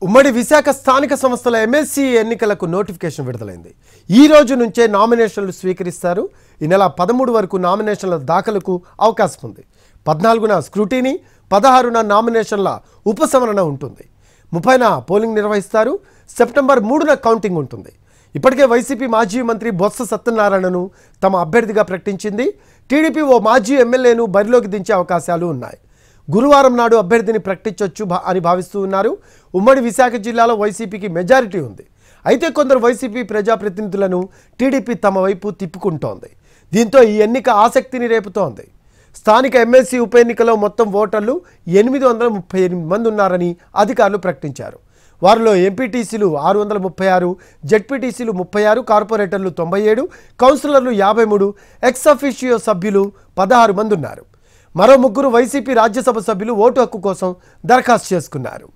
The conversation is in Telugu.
ఉమ్మడి విశాఖ స్థానిక సంస్థల ఎమ్మెల్సీ ఎన్నికలకు నోటిఫికేషన్ విడుదలైంది. ఈ రోజు నుంచే నామినేషన్లు స్వీకరిస్తారు. ఈ నెల 13 వరకు నామినేషన్ల దాఖలుకు అవకాశం ఉంది. 14న స్క్రూటినీ, 16న నామినేషన్ల ఉపసంహరణ ఉంటుంది. 30న పోలింగ్ నిర్వహిస్తారు. సెప్టెంబర్ 3న కౌంటింగ్ ఉంటుంది. ఇప్పటికే వైసీపీ మాజీ మంత్రి బొత్స సత్యనారాయణను తమ అభ్యర్థిగా ప్రకటించింది. టీడీపీ ఓ మాజీ ఎమ్మెల్యేను బరిలోకి దించే అవకాశాలు ఉన్నాయి. గురువారం నాడు అభ్యర్థిని ప్రకటించొచ్చు అని భావిస్తూ ఉన్నారు. ఉమ్మడి విశాఖ జిల్లాలో వైసీపీకి మెజారిటీ ఉంది. అయితే కొందరు వైసీపీ ప్రజాప్రతినిధులను టీడీపీ తమ వైపు తిప్పుకుంటోంది. దీంతో ఈ ఎన్నిక ఆసక్తిని రేపుతోంది. స్థానిక ఎమ్మెల్సీ ఉప ఎన్నికలో మొత్తం ఓటర్లు 838 మంది ఉన్నారని అధికారులు ప్రకటించారు. వారిలో ఎంపీటీసీలు 636, జెడ్పీటీసీలు 36, కార్పొరేటర్లు 97, కౌన్సిలర్లు 53, ఎక్స్ అఫీషియో సభ్యులు 16 మంది ఉన్నారు. మరో 3 వైసీపీ రాజ్యసభ సభ్యులు ఓటు హక్కు కోసం దరఖాస్తు చేసుకున్నారు.